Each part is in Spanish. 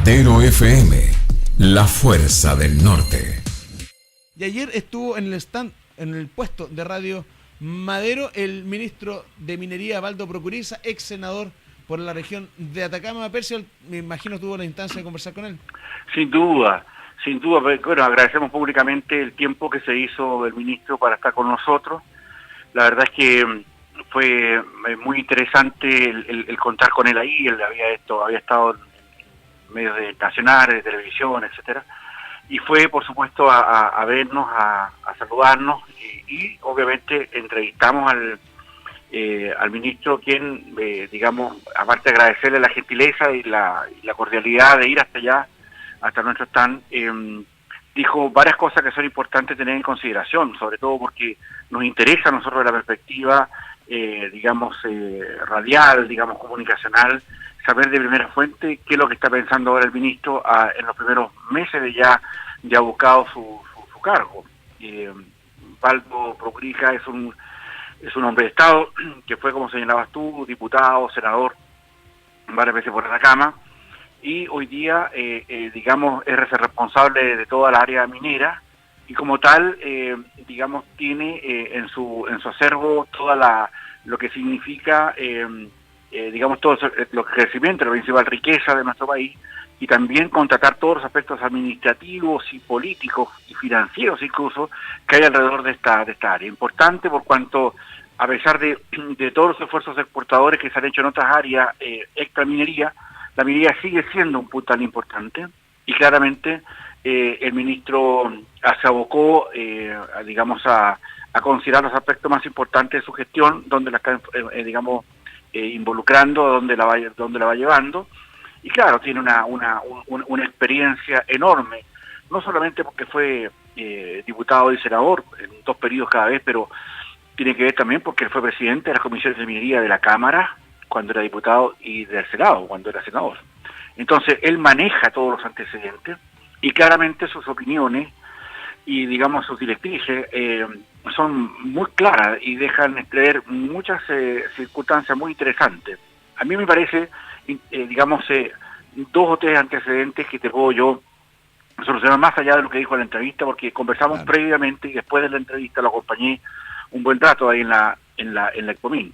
Madero FM, la fuerza del norte. Y ayer estuvo en el stand, en el puesto de Radio Madero, el ministro de Minería, Valdo Procuriza, ex senador por la región de Atacama. Percio, me imagino tuvo la instancia de conversar con él. Sin duda. Bueno, agradecemos públicamente el tiempo que se hizo el ministro para estar con nosotros. La verdad es que fue muy interesante el contar con él ahí. Él había estado en medios nacionales, de televisión, etcétera. Y fue, por supuesto, a vernos, a saludarnos y obviamente entrevistamos al ministro, quien, digamos, aparte de agradecerle la gentileza y la cordialidad de ir hasta allá, hasta nuestro stand, dijo varias cosas que son importantes tener en consideración, sobre todo porque nos interesa a nosotros la perspectiva, digamos, radial, digamos, comunicacional, saber de primera fuente qué es lo que está pensando ahora el ministro en los primeros meses de ya buscado su cargo. Valdo Procuriza es un hombre de Estado que fue, como señalabas tú, diputado, senador, varias veces por Atacama, y hoy día, digamos, es responsable de toda la área minera, y como tal, digamos, tiene en su acervo toda lo que significa, digamos, todo lo crecimiento, la principal riqueza de nuestro país, y también contratar todos los aspectos administrativos y políticos y financieros incluso que hay alrededor de esta área. Importante por cuanto, a pesar de todos los esfuerzos exportadores que se han hecho en otras áreas extraminería, la minería sigue siendo un puntal importante y claramente el ministro se abocó, digamos, a considerar los aspectos más importantes de su gestión, donde la está, digamos, involucrando, donde la va llevando. Y claro, tiene una experiencia enorme, no solamente porque fue diputado y senador en 2 periodos cada vez, pero tiene que ver también porque él fue presidente de las comisiones de minería de la Cámara cuando era diputado y del Senado cuando era senador. Entonces, él maneja todos los antecedentes y claramente sus opiniones y, digamos, sus directrices son muy claras y dejan entrever muchas circunstancias muy interesantes. A mí me parece, digamos, 2 o 3 antecedentes que te puedo yo solucionar más allá de lo que dijo en la entrevista, porque conversamos previamente y después de la entrevista lo acompañé un buen rato ahí en la Ecomín.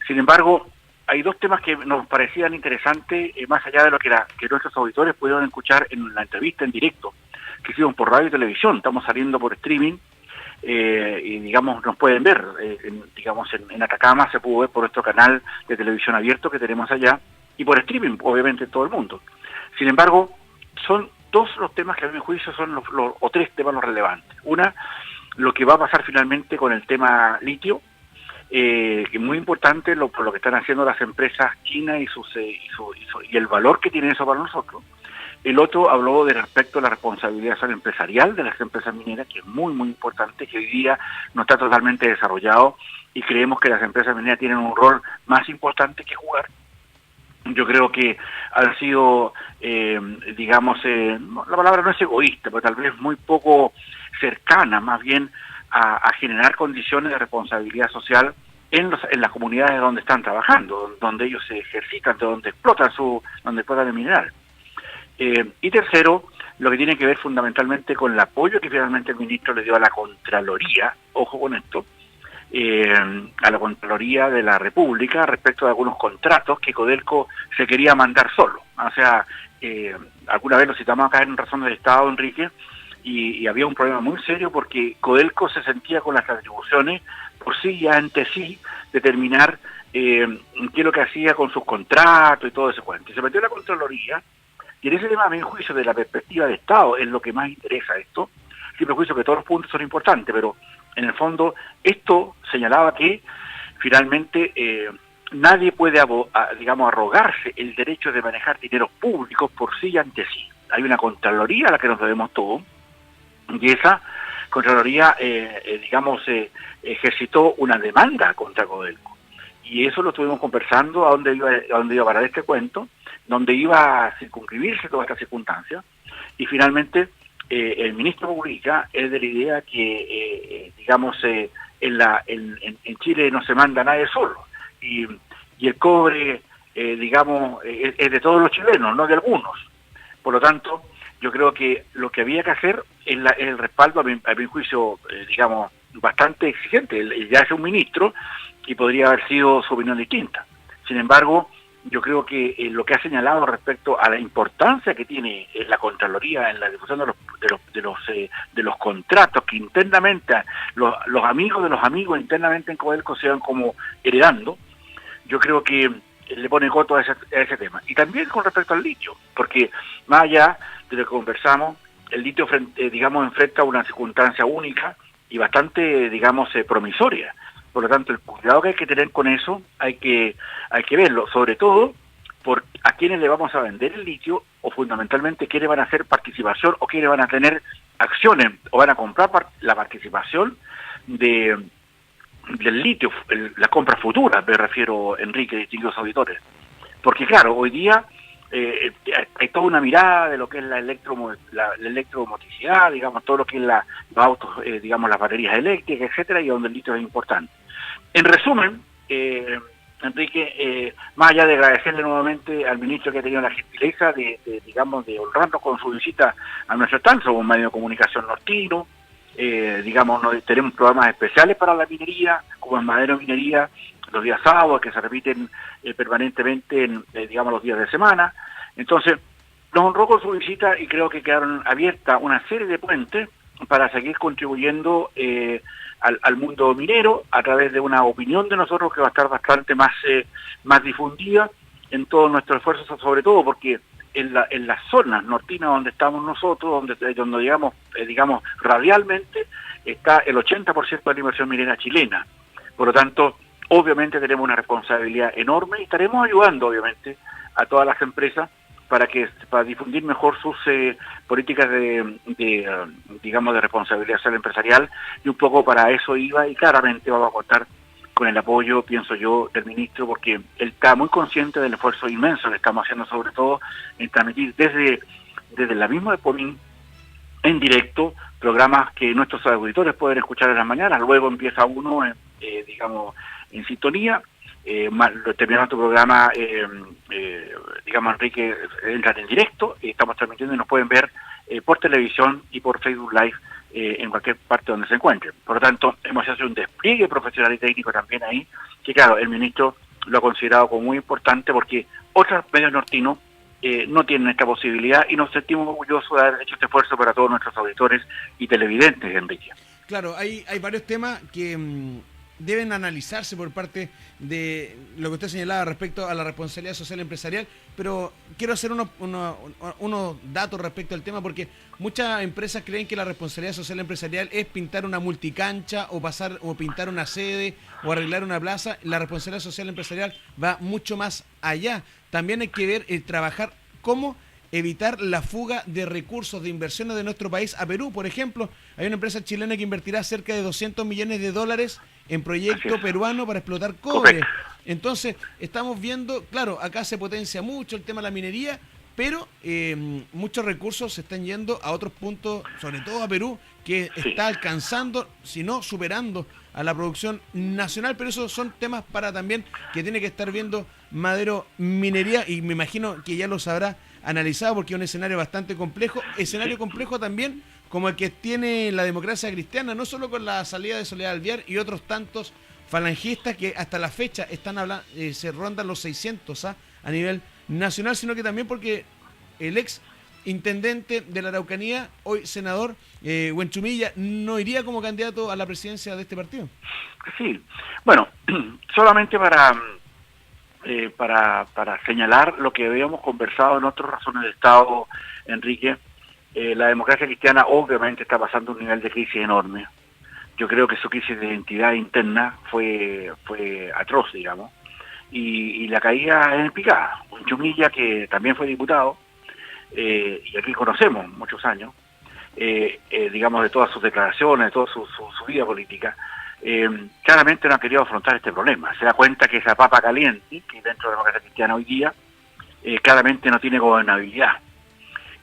Sin embargo, hay 2 temas que nos parecían interesantes, más allá de lo que nuestros auditores pudieron escuchar en la entrevista en directo, que hicimos por radio y televisión. Estamos saliendo por streaming, y digamos, nos pueden ver, digamos, en Atacama se pudo ver por nuestro canal de televisión abierto que tenemos allá, y por streaming, obviamente, en todo el mundo. Sin embargo, son 2 los temas que a mi juicio son o 3 temas los relevantes. Una, lo que va a pasar finalmente con el tema litio, que es muy importante por lo que están haciendo las empresas chinas y el valor que tiene eso para nosotros. El otro habló respecto a la responsabilidad social empresarial de las empresas mineras, que es muy, muy importante, que hoy día no está totalmente desarrollado y creemos que las empresas mineras tienen un rol más importante que jugar. Yo creo que han sido, digamos, la palabra no es egoísta, pero tal vez muy poco cercana, más bien a generar condiciones de responsabilidad social en las comunidades donde están trabajando, donde ellos se ejercitan, donde explotan el mineral. Y tercero, lo que tiene que ver fundamentalmente con el apoyo que finalmente el ministro le dio a la Contraloría, ojo con esto, a la Contraloría de la República respecto de algunos contratos que Codelco se quería mandar solo. O sea, alguna vez lo citamos acá en Razón del Estado, Enrique, y había un problema muy serio porque Codelco se sentía con las atribuciones por sí y ante sí determinar qué es lo que hacía con sus contratos y todo ese cuento. Y se metió la Contraloría, y en ese tema, a mi juicio, de la perspectiva de Estado, es lo que más interesa esto. Siempre juicio que todos los puntos son importantes, pero en el fondo esto señalaba que finalmente nadie puede, digamos, arrogarse el derecho de manejar dineros públicos por sí y ante sí. Hay una Contraloría a la que nos debemos todos, y esa Contraloría, digamos, ejercitó una demanda contra Codelco. Y eso lo estuvimos conversando a dónde iba a parar este cuento, donde iba a circunscribirse toda esta circunstancia, y finalmente el ministro Mujica es de la idea que, digamos, en Chile no se manda nadie solo, y el cobre, digamos, es de todos los chilenos, no de algunos. Por lo tanto, yo creo que lo que había que hacer es el respaldo, a mi juicio, digamos, bastante exigente. Él ya es un ministro y podría haber sido su opinión distinta. Sin embargo, yo creo que lo que ha señalado respecto a la importancia que tiene la Contraloría en la difusión de los contratos que internamente los amigos de los amigos internamente en Codelco se van como heredando, yo creo que le pone coto a ese tema. Y también con respecto al litio, porque más allá de lo que conversamos, el litio, digamos, enfrenta una circunstancia única y bastante, digamos, promisoria. Por lo tanto, el cuidado que hay que tener con eso hay que verlo, sobre todo por a quiénes le vamos a vender el litio, o fundamentalmente quiénes van a hacer participación o quiénes van a tener acciones o van a comprar la participación del litio, la compra futura, me refiero, Enrique, distinguidos auditores. Porque claro, hoy día hay toda una mirada de lo que es la electromotricidad, digamos, todo lo que es los autos, digamos, las baterías eléctricas, etcétera, y donde el litio es importante. En resumen, Enrique, más allá de agradecerle nuevamente al ministro que ha tenido la gentileza de honrarnos con su visita a nuestro stand, somos un medio de comunicación nortino, digamos, tenemos programas especiales para la minería, como en Madero Minería, los días sábados, que se repiten permanentemente digamos, los días de semana. Entonces, nos honró con su visita y creo que quedaron abiertas una serie de puentes para seguir contribuyendo al mundo minero a través de una opinión de nosotros que va a estar bastante más difundida en todos nuestros esfuerzos, sobre todo porque en las zonas nortinas donde estamos nosotros, donde digamos radialmente, está el 80% de la inversión minera chilena. Por lo tanto, obviamente tenemos una responsabilidad enorme y estaremos ayudando, obviamente, a todas las empresas para difundir mejor sus políticas digamos, de responsabilidad social empresarial, y un poco para eso iba, y claramente vamos a contar con el apoyo, pienso yo, del ministro, porque él está muy consciente del esfuerzo inmenso que estamos haciendo, sobre todo en transmitir desde la misma de Pomín, en directo, programas que nuestros auditores pueden escuchar en las mañanas, luego empieza uno, digamos, en sintonía, terminando nuestro programa, digamos, Enrique, entran en directo, estamos transmitiendo y nos pueden ver por televisión y por Facebook Live en cualquier parte donde se encuentren. Por lo tanto, hemos hecho un despliegue profesional y técnico también ahí, que claro, el ministro lo ha considerado como muy importante porque otros medios nortinos no tienen esta posibilidad y nos sentimos orgullosos de haber hecho este esfuerzo para todos nuestros auditores y televidentes, Enrique. Claro, hay varios temas que deben analizarse por parte de lo que usted señalaba respecto a la responsabilidad social empresarial, pero quiero hacer unos datos respecto al tema, porque muchas empresas creen que la responsabilidad social empresarial es pintar una multicancha o pintar una sede o arreglar una plaza. La responsabilidad social empresarial va mucho más allá. También hay que ver, trabajar cómo evitar la fuga de recursos, de inversiones de nuestro país a Perú. Por ejemplo, hay una empresa chilena que invertirá cerca de $200 millones en proyecto peruano para explotar cobre. Entonces, estamos viendo, claro, acá se potencia mucho el tema de la minería, pero muchos recursos se están yendo a otros puntos, sobre todo a Perú, que está alcanzando, si no superando a la producción nacional, pero esos son temas para también que tiene que estar viendo Madero Minería, y me imagino que ya lo sabrá analizado porque es un escenario bastante complejo, complejo también como el que tiene la democracia cristiana, no solo con la salida de Soledad Alvear y otros tantos falangistas que hasta la fecha están se rondan los 600 a nivel nacional, sino que también porque el ex intendente de la Araucanía, hoy senador, Huenchumilla, no iría como candidato a la presidencia de este partido. Sí, bueno, solamente para señalar lo que habíamos conversado en otras razones de Estado, Enrique, la democracia cristiana obviamente está pasando un nivel de crisis enorme. Yo creo que su crisis de identidad interna fue atroz, digamos, y la caída es en picada. Huenchumilla, que también fue diputado, y aquí conocemos muchos años, digamos, de todas sus declaraciones, de toda su vida política, claramente no ha querido afrontar este problema. Se da cuenta que esa papa caliente, que dentro de la democracia cristiana hoy día, claramente no tiene gobernabilidad.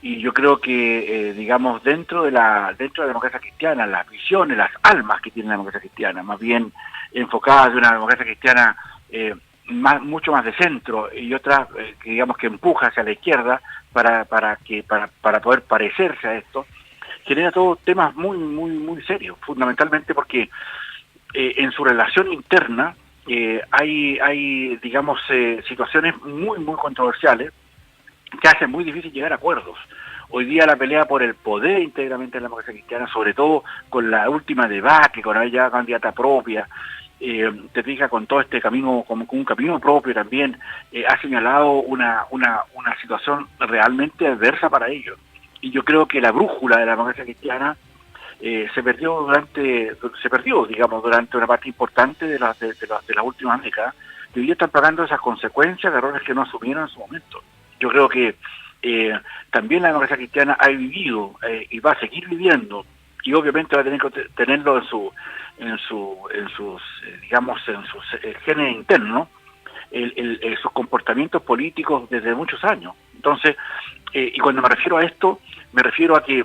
Y yo creo que, digamos, dentro de la democracia cristiana, las visiones, las almas que tiene la democracia cristiana, más bien enfocadas de una democracia cristiana mucho más de centro y otras que digamos que empuja hacia la izquierda para poder parecerse a esto, genera todos temas muy serios, fundamentalmente porque en su relación interna hay digamos situaciones muy controversiales que hacen muy difícil llegar a acuerdos. Hoy día la pelea por el poder íntegramente de la democracia cristiana, sobre todo con la última debacle, con ella candidata propia, te fijas con todo este camino, como un camino propio también, ha señalado una situación realmente adversa para ellos. Y yo creo que la brújula de la democracia cristiana se perdió, digamos, durante una parte importante de las últimas décadas, y hoy día están pagando esas consecuencias de errores que no asumieron en su momento. Yo creo que también la democracia cristiana ha vivido y va a seguir viviendo, y obviamente va a tener que tenerlo en sus genes internos, sus comportamientos políticos desde muchos años. Entonces, y cuando me refiero a esto, me refiero a que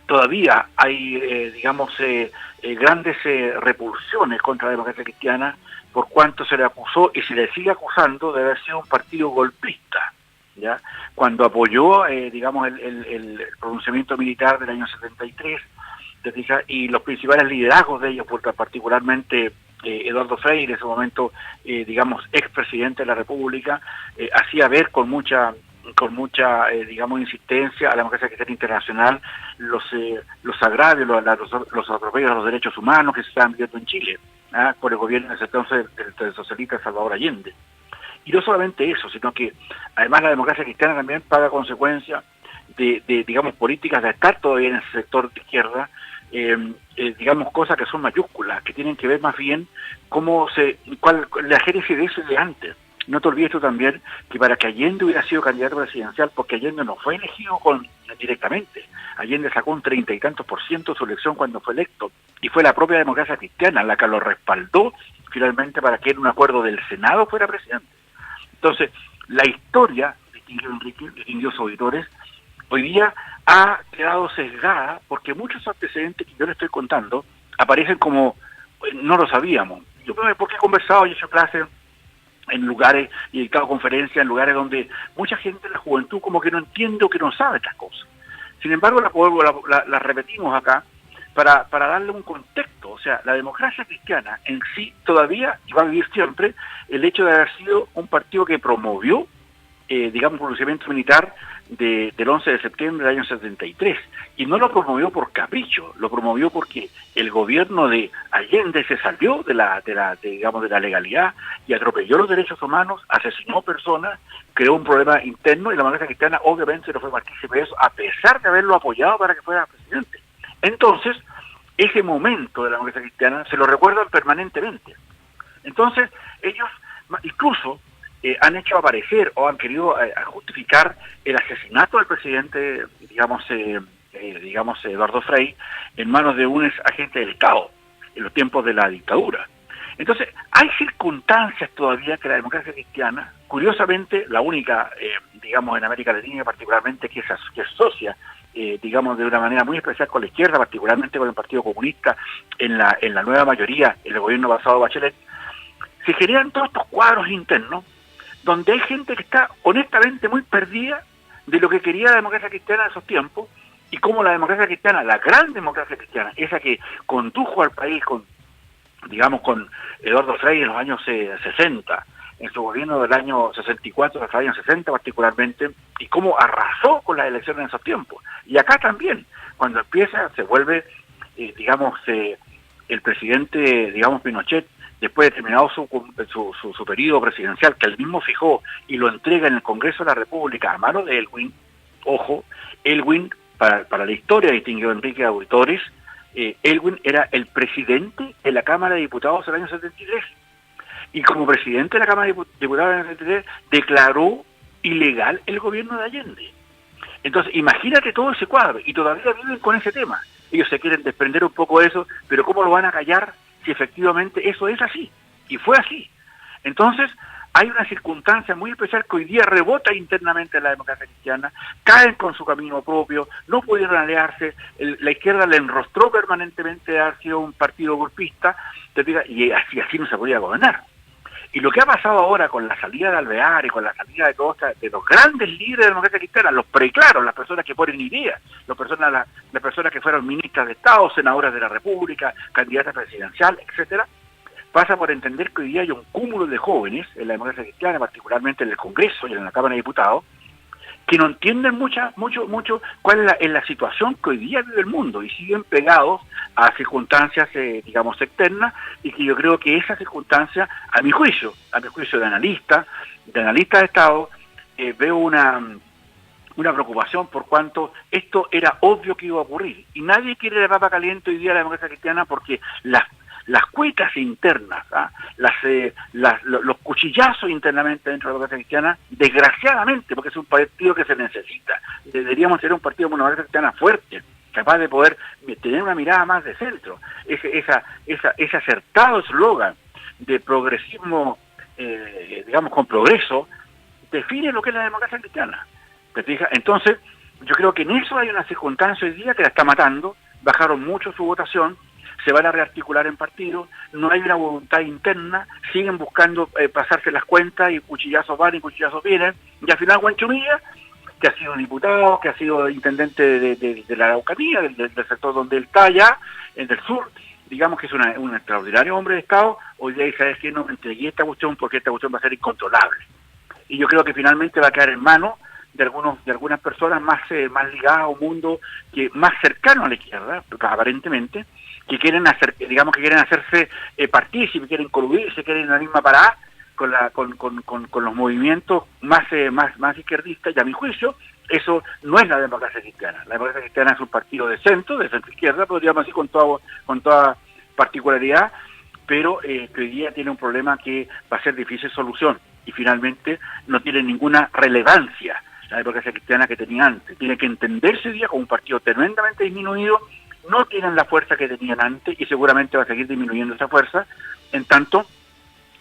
todavía hay, grandes repulsiones contra la democracia cristiana por cuanto se le acusó y se le sigue acusando de haber sido un partido golpista, ¿ya? Cuando apoyó, el pronunciamiento militar del año 73, y los principales liderazgos de ellos, particularmente Eduardo Frei, en ese momento, expresidente de la República, hacía ver con mucha insistencia a la democracia cristiana internacional los agravios, los atropellos a los derechos humanos que se estaban viviendo en Chile, por el gobierno de ese entonces del socialista Salvador Allende. Y no solamente eso, sino que además la democracia cristiana también paga consecuencias de políticas de estar todavía en ese sector de izquierda, cosas que son mayúsculas, que tienen que ver más bien la génesis de eso de antes. No te olvides tú también que para que Allende hubiera sido candidato presidencial, porque Allende no fue elegido directamente, Allende sacó un 30 y tantos % de su elección cuando fue electo, y fue la propia democracia cristiana la que lo respaldó finalmente para que en un acuerdo del Senado fuera presidente. Entonces, la historia, distinguidos auditores, hoy día ha quedado sesgada porque muchos antecedentes que yo les estoy contando aparecen como no lo sabíamos. Yo porque he conversado y he hecho clases en lugares y he dictado conferencias en lugares donde mucha gente de la juventud como que no entiende o que no sabe estas cosas. Sin embargo, la repetimos acá para darle un contexto. O sea, la democracia cristiana en sí todavía, y va a vivir siempre, el hecho de haber sido un partido que promovió, un pronunciamiento militar del 11 de septiembre del año 73, y no lo promovió por capricho, lo promovió porque el gobierno de Allende se salió de la legalidad y atropelló los derechos humanos, asesinó personas, creó un problema interno, y la democracia cristiana obviamente no fue partícipe de eso, a pesar de haberlo apoyado para que fuera presidente. Entonces, ese momento de la democracia cristiana se lo recuerdan permanentemente. Entonces, ellos incluso han hecho aparecer o han querido justificar el asesinato del presidente, Eduardo Frei, en manos de un agente del Estado en los tiempos de la dictadura. Entonces, hay circunstancias todavía que la democracia cristiana, curiosamente, la única, en América Latina particularmente, que se asocia, de una manera muy especial con la izquierda, particularmente con el Partido Comunista, en la nueva mayoría, en el gobierno pasado de Bachelet, se generan todos estos cuadros internos donde hay gente que está honestamente muy perdida de lo que quería la democracia cristiana en esos tiempos, y cómo la democracia cristiana, la gran democracia cristiana, esa que condujo al país con Eduardo Frei en los años 60, en su gobierno del año 64 hasta el año 60 particularmente, y cómo arrasó con las elecciones en esos tiempos. Y acá también, cuando se vuelve, el presidente, Pinochet, después de terminado su periodo presidencial, que él mismo fijó y lo entrega en el Congreso de la República a mano de Elwin. Ojo, Elwin, para la historia, distinguido Enrique Auditores, Elwin era el presidente de la Cámara de Diputados del año 73. Y como presidente de la Cámara de Diputados del año 73, declaró ilegal el gobierno de Allende. Entonces, imagínate todo ese cuadro, y todavía viven con ese tema. Ellos se quieren desprender un poco de eso, pero ¿cómo lo van a callar si efectivamente eso es así? Y fue así. Entonces, hay una circunstancia muy especial que hoy día rebota internamente en la democracia cristiana, caen con su camino propio, no pudieron aliarse, la izquierda le enrostró permanentemente de haber sido un partido golpista, y así no se podía gobernar. Y lo que ha pasado ahora con la salida de Alvear y con la salida de los grandes líderes de la democracia cristiana, los preclaros, las personas que ponen ideas, las personas que fueron ministras de Estado, senadoras de la República, candidatas presidencial, etcétera, pasa por entender que hoy día hay un cúmulo de jóvenes en la democracia cristiana, particularmente en el Congreso y en la Cámara de Diputados, que no entienden mucho cuál es la situación que hoy día vive el mundo y siguen pegados a circunstancias, digamos, externas, y que yo creo que esa circunstancia, a mi juicio de analista de Estado, veo una preocupación por cuanto esto era obvio que iba a ocurrir. Y nadie quiere la papa caliente hoy día de la democracia cristiana porque las cuetas internas, los cuchillazos internamente dentro de la democracia cristiana, desgraciadamente, porque es un partido que se necesita, deberíamos ser un partido de una democracia cristiana fuerte, capaz de poder tener una mirada más de centro. Ese acertado eslogan de progresismo, digamos, con progreso, define lo que es la democracia cristiana. ¿Te fijas? Entonces, yo creo que en eso hay una circunstancia hoy día que la está matando, bajaron mucho su votación, se van a rearticular en partidos, no hay una voluntad interna, siguen buscando pasarse las cuentas y cuchillazos van y cuchillazos vienen, y al final Guanchumilla, que ha sido diputado, que ha sido intendente de la Araucanía, del sector donde él está allá, en el sur, digamos que es un extraordinario hombre de Estado, hoy día dice, ¿sabes qué? No me entregué esta cuestión porque esta cuestión va a ser incontrolable. Y yo creo que finalmente va a quedar en manos de algunas personas más ligadas a un mundo más cercano a la izquierda, aparentemente, que quieren hacerse partícipes, quieren coludirse, quieren en la misma parada con los movimientos más izquierdistas, y a mi juicio eso no es la democracia cristiana. La democracia cristiana es un partido de centro izquierda, podríamos decir con toda particularidad, pero que hoy día tiene un problema que va a ser difícil solución y finalmente no tiene ninguna relevancia la democracia cristiana que tenía antes. Tiene que entenderse hoy día como un partido tremendamente disminuido, no tienen la fuerza que tenían antes y seguramente va a seguir disminuyendo esa fuerza, en tanto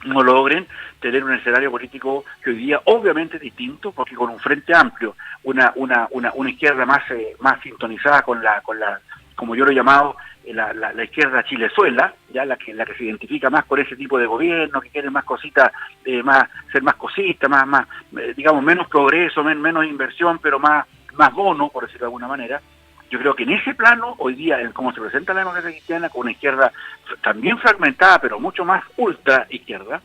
no logren tener un escenario político que hoy día obviamente es distinto, porque con un frente amplio, una izquierda más sintonizada con la como yo lo he llamado, la izquierda chilezuela, ya la que se identifica más con ese tipo de gobierno, que quiere más cositas, ser más cosista, digamos, menos progreso, menos inversión, pero más bono, por decirlo de alguna manera. Yo creo que en ese plano, hoy día, como se presenta la democracia cristiana, con una izquierda también fragmentada, pero mucho más ultra izquierda,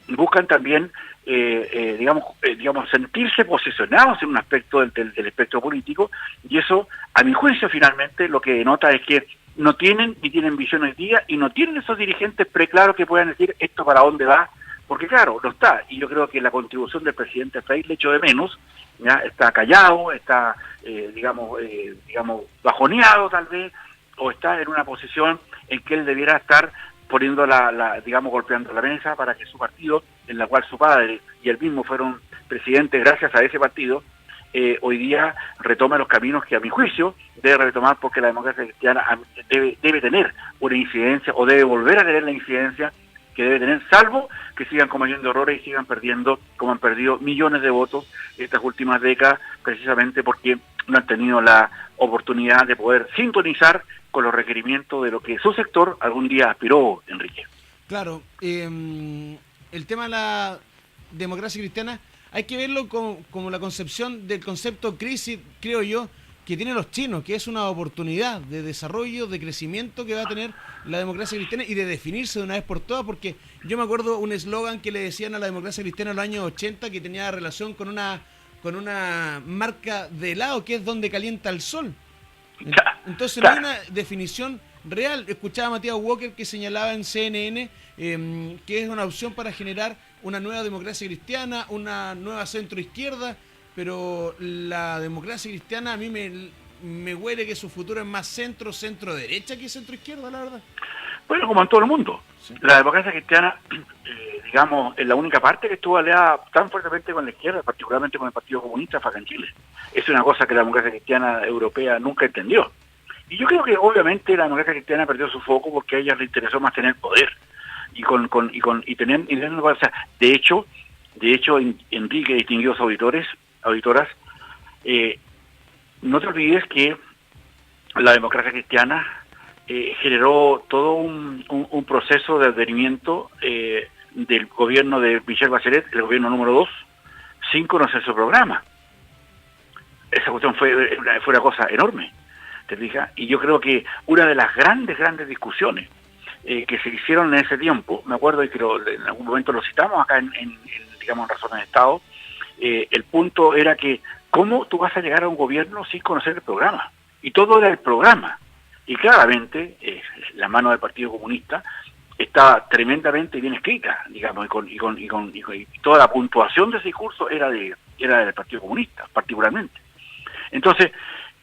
buscan también, digamos, sentirse posicionados en un aspecto del espectro político, y eso, a mi juicio, finalmente, lo que denota es que no tienen visión hoy día, y no tienen esos dirigentes preclaros que puedan decir esto para dónde va, porque claro, no está, y yo creo que la contribución del presidente Frei le echo de menos, ya está callado, está, digamos, bajoneado tal vez, o está en una posición en que él debiera estar poniendo digamos, golpeando la mesa para que su partido, en la cual su padre y él mismo fueron presidentes gracias a ese partido, hoy día retome los caminos que a mi juicio debe retomar, porque la democracia cristiana debe tener una incidencia, o debe volver a tener la incidencia que debe tener, salvo que sigan cometiendo errores y sigan perdiendo, como han perdido millones de votos estas últimas décadas, precisamente porque no han tenido la oportunidad de poder sintonizar con los requerimientos de lo que su sector algún día aspiró, Enrique. Claro, el tema de la democracia cristiana hay que verlo como la concepción del concepto crisis, creo yo, que tienen los chinos, que es una oportunidad de desarrollo, de crecimiento que va a tener la democracia cristiana y de definirse de una vez por todas, porque yo me acuerdo un eslogan que le decían a la democracia cristiana en los años 80 que tenía relación con una marca de helado, que es donde calienta el sol. Entonces no hay una definición real. Escuchaba a Matías Walker que señalaba en CNN que es una opción para generar una nueva democracia cristiana, una nueva centro-izquierda, pero la democracia cristiana a mí me huele que su futuro es más centro-derecha que centro-izquierda, la verdad. Bueno, como en todo el mundo. Sí. La democracia cristiana, digamos, es la única parte que estuvo aliada tan fuertemente con la izquierda, particularmente con el Partido Comunista, acá en Chile. Es una cosa que la democracia cristiana europea nunca entendió. Y yo creo que obviamente la democracia cristiana perdió su foco porque a ella le interesó más tener poder. De hecho, Enrique, distinguidos auditoras, no te olvides que la democracia cristiana generó todo un proceso de advenimiento del gobierno de Michelle Bachelet, el gobierno número 2, sin conocer su programa. Esa cuestión fue una cosa enorme, ¿te fijas? Y yo creo que una de las grandes discusiones que se hicieron en ese tiempo, me acuerdo y que en algún momento lo citamos acá digamos, en Razones de Estado, el punto era que ¿cómo tú vas a llegar a un gobierno sin conocer el programa? Y todo era el programa. Y claramente la mano del Partido Comunista estaba tremendamente bien escrita, digamos, y toda la puntuación de ese discurso era del Partido Comunista, particularmente. Entonces,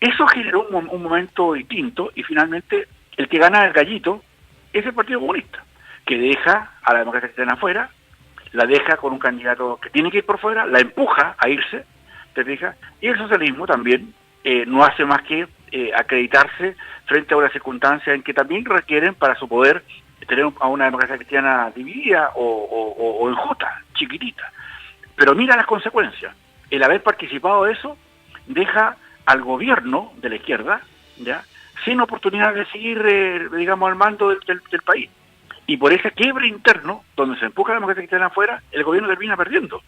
eso generó un momento distinto y finalmente el que gana el gallito es el Partido Comunista, que deja a la democracia cristiana afuera, la deja con un candidato que tiene que ir por fuera, la empuja a irse, ¿te fijas? Y el socialismo también no hace más que acreditarse frente a una circunstancia en que también requieren para su poder tener a una democracia cristiana dividida o enjuta, chiquitita. Pero mira las consecuencias. El haber participado de eso deja al gobierno de la izquierda ya sin oportunidad de seguir, digamos, al mando del país. Y por ese quiebre interno, donde se empuja la democracia cristiana afuera, el gobierno termina perdiendo.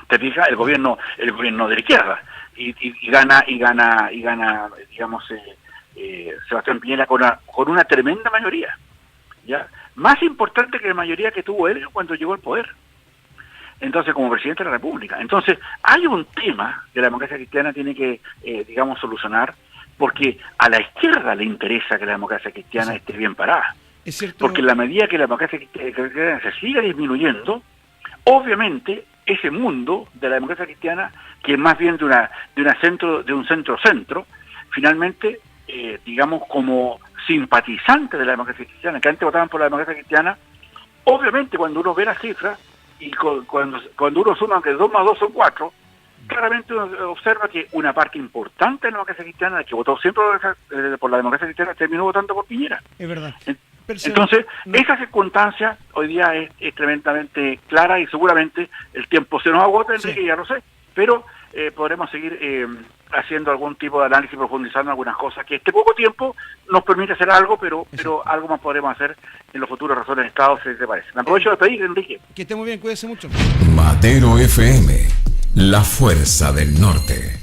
¿Te fijas? El gobierno de la izquierda. Y gana, digamos, Sebastián Piñera con una tremenda mayoría. ¿Ya? Más importante que la mayoría que tuvo él cuando llegó al poder. Entonces, como presidente de la República. Entonces, hay un tema que la democracia cristiana tiene que, digamos, solucionar, porque a la izquierda le interesa que la democracia cristiana esté bien parada. Es cierto. Porque en la medida que la democracia cristiana se siga disminuyendo, obviamente ese mundo de la democracia cristiana, que es más bien de un centro-centro, finalmente, digamos, como simpatizante de la democracia cristiana, que antes votaban por la democracia cristiana, obviamente cuando uno ve las cifras, y cuando uno suma que 2 más 2 son 4, claramente uno observa que una parte importante de la democracia cristiana, que votó siempre por la democracia cristiana, terminó votando por Piñera. Es verdad. Entonces, esa circunstancia hoy día es tremendamente clara y seguramente el tiempo se nos agota, Enrique, ya lo sé, pero podremos seguir haciendo algún tipo de análisis, profundizando en algunas cosas, que este poco tiempo nos permite hacer algo, pero algo más podremos hacer en los futuros Razones de Estado, si te parece. Me aprovecho de pedir, Enrique. Que esté muy bien, cuídese mucho. Madero FM, la fuerza del norte.